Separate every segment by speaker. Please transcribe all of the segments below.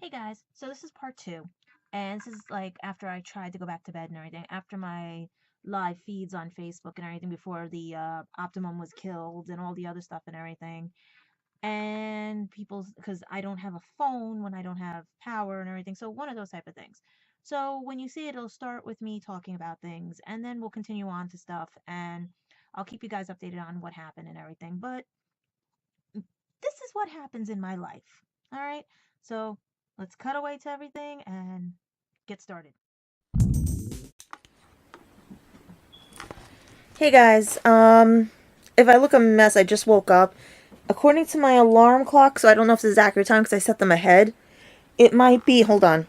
Speaker 1: Hey guys, so this is part two, and this is like after I tried to go back to bed and everything, after my live feeds on Facebook and everything before the Optimum was killed and all the other stuff and everything, and people's because I don't have a phone when I don't have power and everything, so one of those type of things. So when you see it, it'll start with me talking about things, and then we'll continue on to stuff, and I'll keep you guys updated on what happened and everything. But this is what happens in my life. All right. So let's cut away to everything and get started.
Speaker 2: Hey guys, if I look a mess, I just woke up. According to my alarm clock, so I don't know if this is accurate time because I set them ahead, it might be, hold on.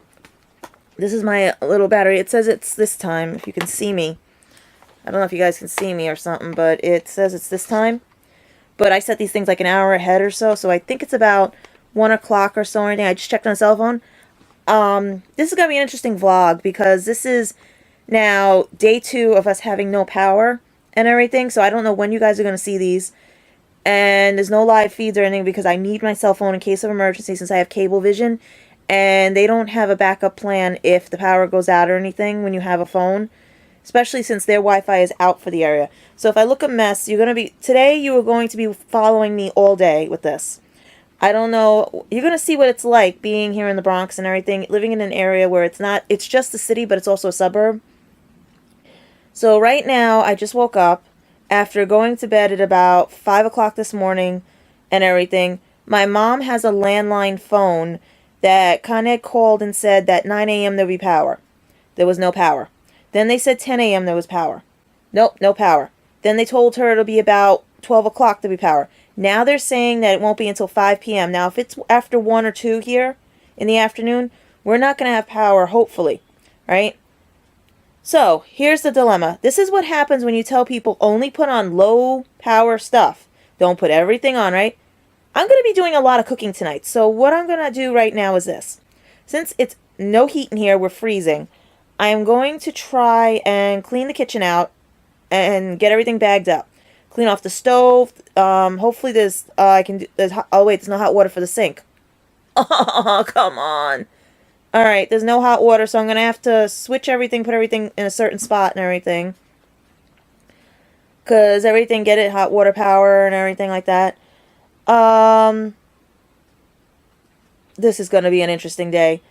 Speaker 2: This is my little battery. It says it's this time, if you can see me. I don't know if you guys can see me or something, but it says it's this time. But I set these things like an hour ahead or so, so I think it's about 1 o'clock or so or anything. I just checked on the cell phone. This is going to be an interesting vlog because this is now day 2 of us having no power and everything, so I don't know when you guys are going to see these. And there's no live feeds or anything because I need my cell phone in case of emergency since I have cable vision. And they don't have a backup plan if the power goes out or anything when you have a phone. Especially since their Wi-Fi is out for the area. So if I look a mess, today you are going to be following me all day with this. I don't know, you're going to see what it's like being here in the Bronx and everything, living in an area where it's just a city, but it's also a suburb. So right now, I just woke up after going to bed at about 5 o'clock this morning and everything. My mom has a landline phone that kind of called and said that 9 a.m. there would be power. There was no power. Then they said 10 a.m. there was power. Nope, no power. Then they told her it'll be about 12 o'clock there'll be power. Now they're saying that it won't be until 5 p.m. Now, if it's after 1 or 2 here in the afternoon, we're not going to have power, hopefully, right? So, here's the dilemma. This is what happens when you tell people only put on low power stuff. Don't put everything on, right? I'm going to be doing a lot of cooking tonight. So, what I'm going to do right now is this. Since it's no heat in here, we're freezing. I am going to try and clean the kitchen out and get everything bagged up. Clean off the stove. Hopefully there's no hot water for the sink. Oh, come on. Alright, there's no hot water, so I'm going to have to switch everything, put everything in a certain spot and everything. Because everything, get it, hot water power and everything like that. This is going to be an interesting day.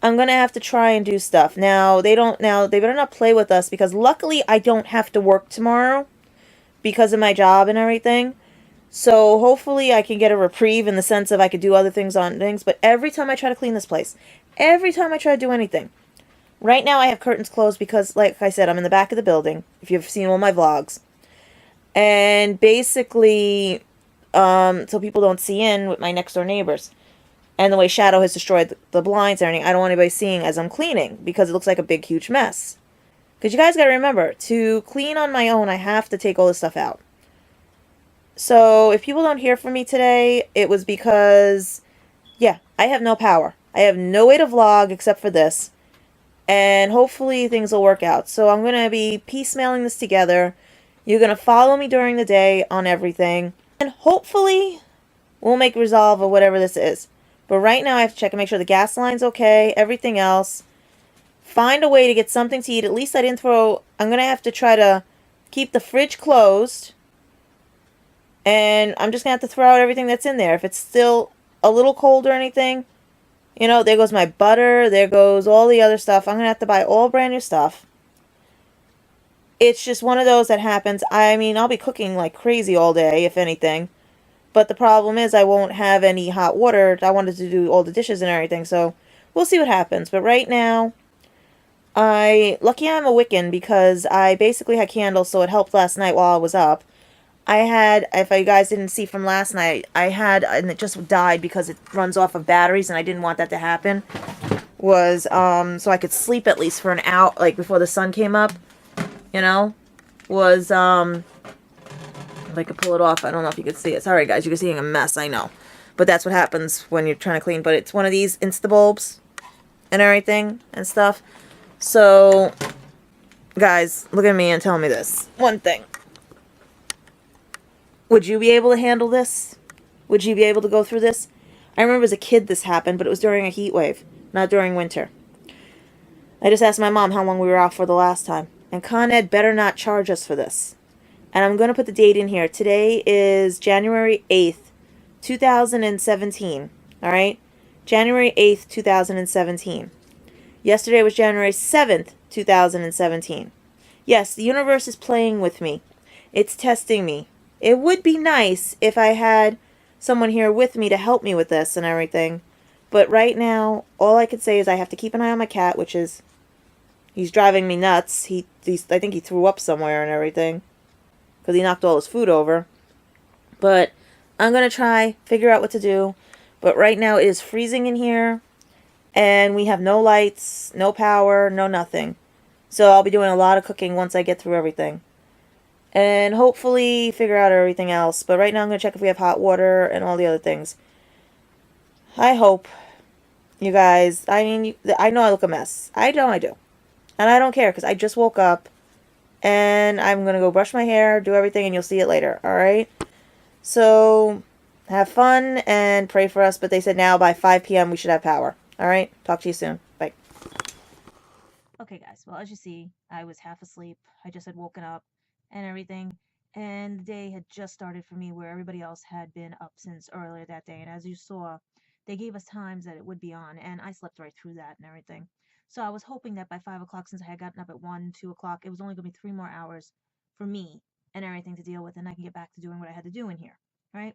Speaker 2: I'm going to have to try and do stuff. Now, they better not play with us because luckily I don't have to work tomorrow because of my job and everything. So hopefully I can get a reprieve in the sense of I could do other things on things. But every time I try to clean this place, every time I try to do anything, right now I have curtains closed because, like I said, I'm in the back of the building, if you've seen all my vlogs. And basically, so people don't see in with my next door neighbors. And the way Shadow has destroyed the blinds and everything, I don't want anybody seeing as I'm cleaning because it looks like a big, huge mess. Because you guys got to remember, to clean on my own, I have to take all this stuff out. So if people don't hear from me today, it was because, yeah, I have no power. I have no way to vlog except for this. And hopefully things will work out. So I'm going to be piecemealing this together. You're going to follow me during the day on everything. And hopefully we'll make resolve of whatever this is. But right now I have to check and make sure the gas line's okay, everything else. Find a way to get something to eat. At least I'm going to have to try to keep the fridge closed. And I'm just going to have to throw out everything that's in there. If it's still a little cold or anything, there goes my butter. There goes all the other stuff. I'm going to have to buy all brand new stuff. It's just one of those that happens. I mean, I'll be cooking like crazy all day, if anything. But the problem is I won't have any hot water. I wanted to do all the dishes and everything. So we'll see what happens. But right now, lucky I'm a Wiccan because I basically had candles. So it helped last night while I was up. If you guys didn't see from last night, and it just died because it runs off of batteries, and I didn't want that to happen, so I could sleep at least for an hour, like before the sun came up, if I could pull it off, I don't know if you could see it. Sorry guys, you're seeing a mess, I know. But that's what happens when you're trying to clean, but it's one of these Instabulbs and everything and stuff. So, guys, look at me and tell me this. One thing. Would you be able to handle this? Would you be able to go through this? I remember as a kid this happened, but it was during a heat wave, not during winter. I just asked my mom how long we were out for the last time. And Con Ed better not charge us for this. And I'm going to put the date in here. Today is January 8th, 2017. All right? January 8th, 2017. Yesterday was January 7th, 2017. Yes, the universe is playing with me. It's testing me. It would be nice if I had someone here with me to help me with this and everything. But right now, all I could say is I have to keep an eye on my cat, which is, he's driving me nuts. I think he threw up somewhere and everything, because he knocked all his food over. But I'm going to try, figure out what to do. But right now it is freezing in here, and we have no lights, no power, no nothing. So I'll be doing a lot of cooking once I get through everything. And hopefully figure out everything else. But right now I'm going to check if we have hot water and all the other things. I hope, you guys, I mean, I know I look a mess. I know I do. And I don't care, because I just woke up. And I'm going to go brush my hair, do everything, and you'll see it later. Alright? So, have fun and pray for us. But they said now by 5 p.m. we should have power. Alright? Talk to you soon. Bye.
Speaker 1: Okay, guys. Well, as you see, I was half asleep. I just had woken up and everything. And the day had just started for me where everybody else had been up since earlier that day. And as you saw, they gave us times that it would be on, and I slept right through that and everything. So I was hoping that by 5 o'clock, since I had gotten up at 1, 2 o'clock, it was only going to be 3 more hours for me and everything to deal with, and I can get back to doing what I had to do in here, right?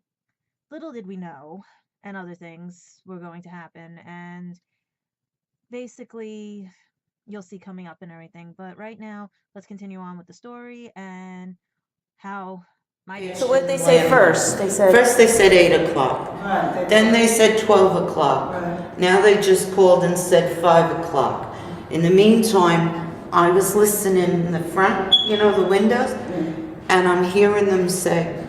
Speaker 1: Little did we know, and other things were going to happen, and basically, you'll see coming up and everything. But right now, let's continue on with the story and how my day.
Speaker 2: So what did they say first?
Speaker 3: First they said 8 o'clock.
Speaker 4: Right.
Speaker 3: Then they said 12 o'clock.
Speaker 4: Right.
Speaker 3: Now they just called and said 5 o'clock. In the meantime, I was listening in the front, the windows, and I'm hearing them say,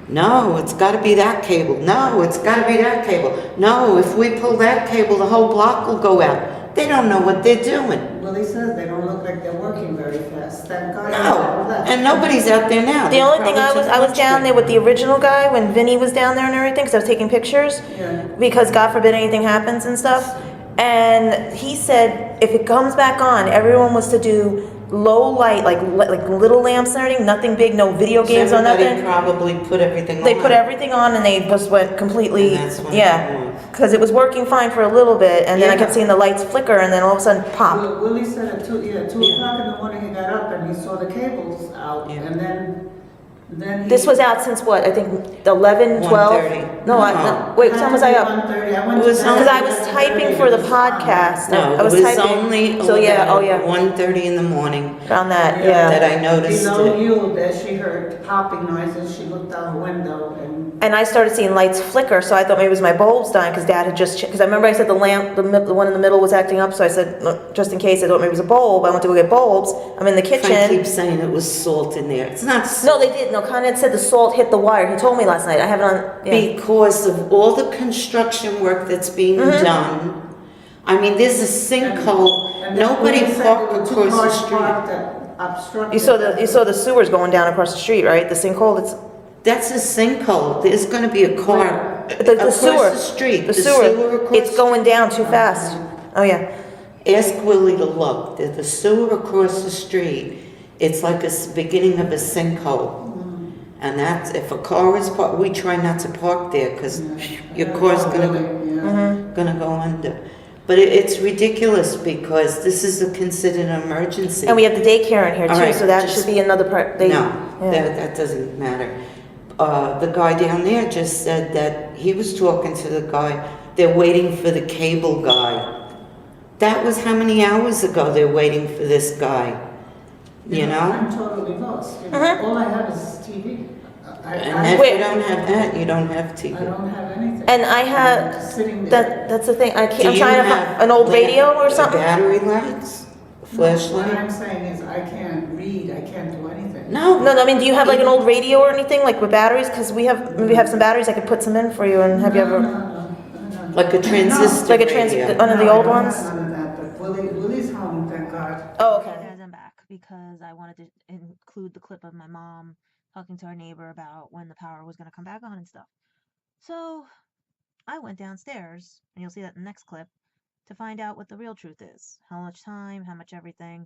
Speaker 3: no, it's got to be that cable. No, it's got to be that cable. No, if we pull that cable, the whole block will go out. They don't know what they're doing.
Speaker 4: Well, he says they don't look like they're working very fast. Thank God.
Speaker 3: No, and nobody's out there now.
Speaker 2: The only thing I was down there with the original guy when Vinny was down there and everything, because I was taking pictures.
Speaker 4: Yeah.
Speaker 2: Because God forbid anything happens and stuff. And he said if it comes back on, everyone was to do low light, like little lamps and everything, nothing big, no video games or
Speaker 3: Everybody
Speaker 2: nothing.
Speaker 3: probably put everything on.
Speaker 2: They put everything on and they just went completely,
Speaker 3: And that's when it
Speaker 2: yeah.
Speaker 3: went.
Speaker 2: Because it was working fine for a little bit, and then I
Speaker 3: Yeah.
Speaker 2: kept seeing the lights flicker, and then all of a sudden, pop.
Speaker 4: Willie said at 2 o'clock in the morning he got up and he saw the cables out,
Speaker 3: Yeah.
Speaker 4: and then he...
Speaker 2: This was out since what? I think 11, 12?
Speaker 3: 1:30.
Speaker 2: No,
Speaker 3: No.
Speaker 2: wait, what time was I up?
Speaker 4: 1:30. I went
Speaker 3: It
Speaker 4: to
Speaker 3: was
Speaker 4: bed
Speaker 2: Because
Speaker 4: at
Speaker 2: I was
Speaker 4: 11:30.
Speaker 2: typing for the
Speaker 4: It was fine.
Speaker 2: podcast.
Speaker 3: No,
Speaker 2: I was
Speaker 3: it was
Speaker 2: typing.
Speaker 3: only
Speaker 2: So yeah, oh yeah.
Speaker 3: 1:30 in the morning
Speaker 2: Around that,
Speaker 3: that
Speaker 2: yeah.
Speaker 3: I noticed
Speaker 4: Below
Speaker 3: it.
Speaker 4: you, that she heard popping noises, she looked out the window and...
Speaker 2: And I started seeing lights flicker, so I thought maybe it was my bulbs dying because Dad had just, because I remember I said the lamp, the one in the middle was acting up, so I said, "Look, just in case, I thought maybe it was a bulb. I went to go get bulbs. I'm in the
Speaker 3: Frank
Speaker 2: kitchen.
Speaker 3: keeps saying it was salt in there. It's not salt.
Speaker 2: No, they did. No, Con Ed said the salt hit the wire. He told me last night. I have it on. Yeah.
Speaker 3: Because of all the construction work that's being
Speaker 2: Mm-hmm.
Speaker 3: done. I mean, there's a sinkhole.
Speaker 4: And then
Speaker 3: Nobody
Speaker 4: Willie said there
Speaker 3: parked
Speaker 4: were two
Speaker 3: across the
Speaker 4: cars
Speaker 3: street.
Speaker 4: parked that obstructed
Speaker 2: You saw the sewers going down across the street, right? The sinkhole.
Speaker 3: That's a sinkhole. There's going to be a car
Speaker 2: The
Speaker 3: across
Speaker 2: sewer.
Speaker 3: the street.
Speaker 2: The sewer.
Speaker 3: across
Speaker 2: It's going down too fast. Oh yeah.
Speaker 3: Ask Willie to look. There's the sewer across the street. It's like a beginning of a sinkhole. And that's, if a car is parked, we try not to park there because your car's gonna go under. But it's ridiculous because this is considered an emergency.
Speaker 2: And we have the daycare in here
Speaker 3: All
Speaker 2: too,
Speaker 3: right,
Speaker 2: so that
Speaker 3: just-
Speaker 2: should be another part.
Speaker 3: No,
Speaker 2: yeah.
Speaker 3: that doesn't matter. The guy down there just said that he was talking to the guy, they're waiting for the cable guy. That was how many hours ago they're waiting for this guy, you know?
Speaker 4: I'm totally lost. All I have is TV.
Speaker 3: And if
Speaker 2: Wait.
Speaker 3: you don't have that, you don't have
Speaker 4: I
Speaker 3: TV.
Speaker 4: don't have anything.
Speaker 2: And I
Speaker 4: I'm
Speaker 2: have
Speaker 4: just sitting there.
Speaker 2: that's the thing. I can't.
Speaker 3: Do
Speaker 2: I'm
Speaker 3: you
Speaker 2: trying to
Speaker 3: have
Speaker 2: find an old radio or something.
Speaker 3: Battery lights?
Speaker 4: What
Speaker 3: Flashlight?
Speaker 4: I'm saying is I can't read, I can't do anything.
Speaker 3: No.
Speaker 2: No, I mean, do you have like an old radio or anything like with batteries? Because we have some batteries. I could put some in for you. And have you ever
Speaker 4: No.
Speaker 3: Like a transistor
Speaker 2: like a
Speaker 3: radio.
Speaker 2: one of the
Speaker 4: No,
Speaker 2: old
Speaker 4: I don't
Speaker 2: ones?
Speaker 4: have none of that, but Willie's home, thank God.
Speaker 2: Oh,
Speaker 1: Okay,
Speaker 2: okay.
Speaker 1: guys, I'm back because I wanted to include the clip of my mom talking to our neighbor about when the power was going to come back on and stuff. So I went downstairs, and you'll see that in the next clip, to find out what the real truth is. How much time, how much everything,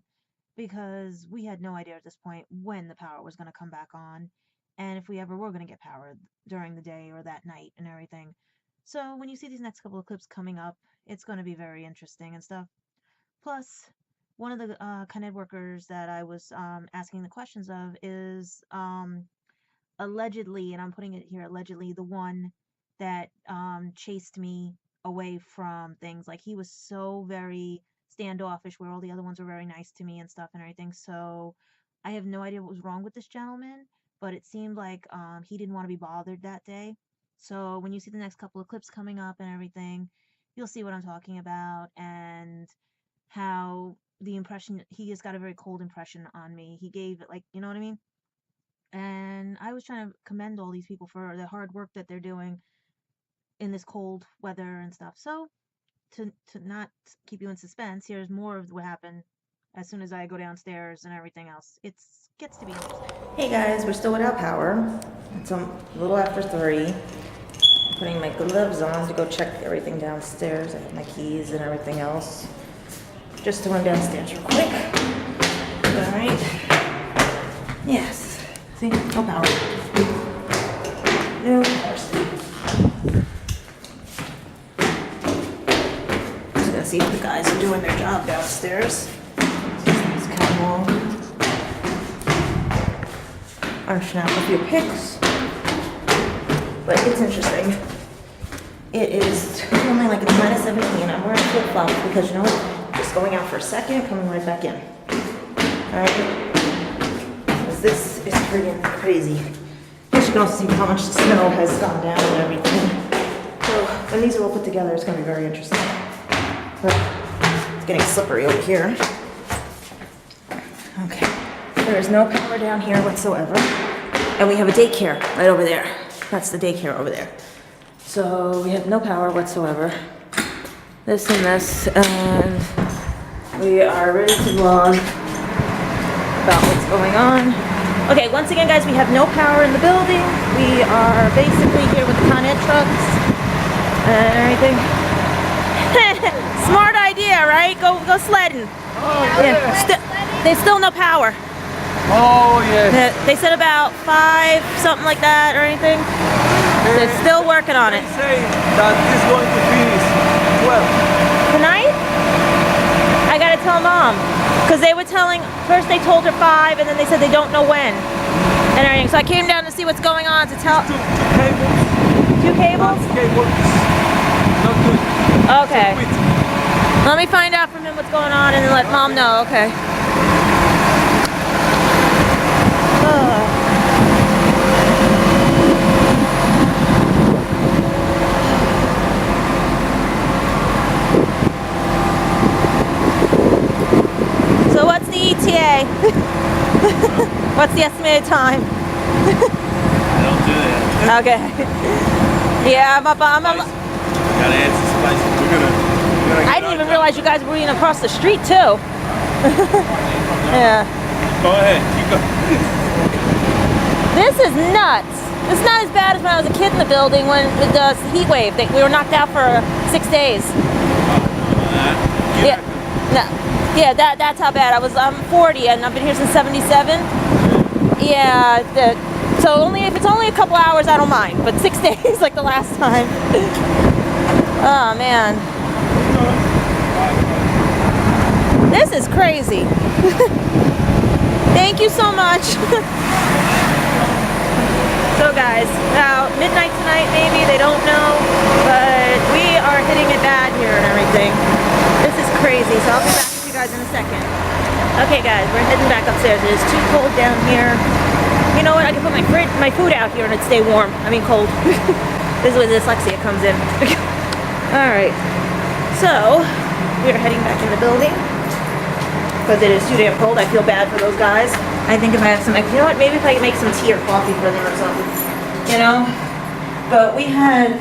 Speaker 1: because we had no idea at this point when the power was going to come back on, and if we ever were going to get power during the day or that night and everything. So when you see these next couple of clips coming up, it's going to be very interesting and stuff. Plus, one of the Con Ed workers that I was asking the questions of is allegedly, and I'm putting it here, allegedly the one that chased me away from things. Like, he was so very standoffish, where all the other ones were very nice to me and stuff and everything. So I have no idea what was wrong with this gentleman, but it seemed like he didn't want to be bothered that day. So when you see the next couple of clips coming up and everything, you'll see what I'm talking about, and how the impression, he has got a very cold impression on me. He gave it, like, you know what I mean? And I was trying to commend all these people for the hard work that they're doing in this cold weather and stuff. So to not keep you in suspense, here's more of what happened as soon as I go downstairs and everything else. It gets to be interesting.
Speaker 2: Hey guys, we're still without power. It's a little after 3. I'm putting my gloves on to go check everything downstairs. I have my keys and everything else. Just to run downstairs real quick. Alright. Yes. See? No power. No power. Just gonna see if the guys are doing their job downstairs. It's kind of long. I'll snap a few pics. But it's interesting. It is only like it's -17. I'm wearing flip-flops because, you know what? Just going out for a second, coming right back in. Alright? Because this is freaking crazy. As you can also see how much the snow has gone down and everything. So when these are all put together, it's going to be very interesting. But it's getting slippery over here. Okay. There is no power down here whatsoever. And we have a daycare right over there. That's the daycare over there. So we have no power whatsoever. This and this, and we are ready to vlog about what's going on. Okay, once again guys, we have no power in the building. We are basically here with the Con Ed trucks and everything. Smart idea, right? Go sledding.
Speaker 5: Oh, yeah.
Speaker 2: There's still no power.
Speaker 5: Oh, yes.
Speaker 2: They said about 5, something like that, or anything. They're still working on it.
Speaker 5: They say that this is going to finish 12.
Speaker 2: Tonight? I gotta tell Mom. Because they were telling, first they told her 5, and then they said they don't know when. And everything. So I came down to see what's going on to tell.
Speaker 5: Two cables.
Speaker 2: 2 cables?
Speaker 5: Cables. Not good.
Speaker 2: Okay.
Speaker 5: So quit.
Speaker 2: Let me find out from him what's going on and then let Mom know. Okay. So what's the ETA? What's the estimated time?
Speaker 5: I don't do that.
Speaker 2: Okay. Yeah, I'm up.
Speaker 5: Gotta answer spicy. We're gonna
Speaker 2: I didn't even realize you guys were eating across the street too. Yeah.
Speaker 5: Go ahead. Keep going.
Speaker 2: This is nuts. It's not as bad as when I was a kid in the building when with the heat wave. We were knocked out for 6 days. Yeah. No. Yeah, that's how bad. I'm 40 and I've been here since 77. Yeah. So if it's only a couple hours, I don't mind. But 6 days, like the last time. Oh man. This is crazy. Thank you so much. So guys, about midnight tonight maybe, they don't know, but we are hitting it bad here and everything. This is crazy, so I'll be back with you guys in a second. Okay guys, we're heading back upstairs. It is too cold down here. You know what, I can put my food out here and it'd stay warm. I mean cold. This is where dyslexia comes in. Alright, so we are heading back in the building. Because it is too damn cold. I feel bad for those guys. I think if I have some, you know what, maybe if I could make some tea or coffee for them or something, you know? But we had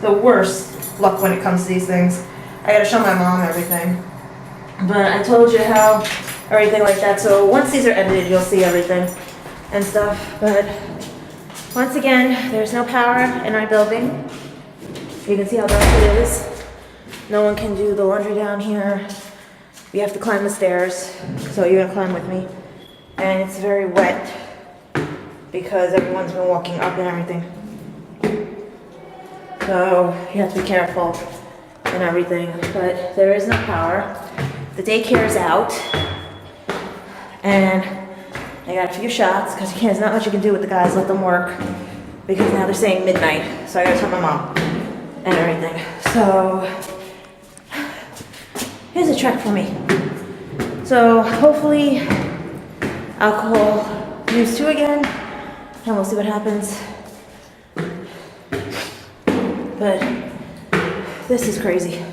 Speaker 2: the worst luck when it comes to these things. I gotta show my mom everything. But I told you how everything like that, so once these are edited, you'll see everything and stuff. But once again, there's no power in our building. You can see how dark it is. No one can do the laundry down here. You have to climb the stairs, so you're gonna climb with me. And it's very wet because everyone's been walking up and everything. So you have to be careful and everything, but there is no power. The daycare is out, and I got a few shots because there's not much you can do with the guys. Let them work because now they're saying midnight, so I gotta tell my mom and everything. So here's a trek for me. So hopefully alcohol use 2 again, and we'll see what happens. But this is crazy.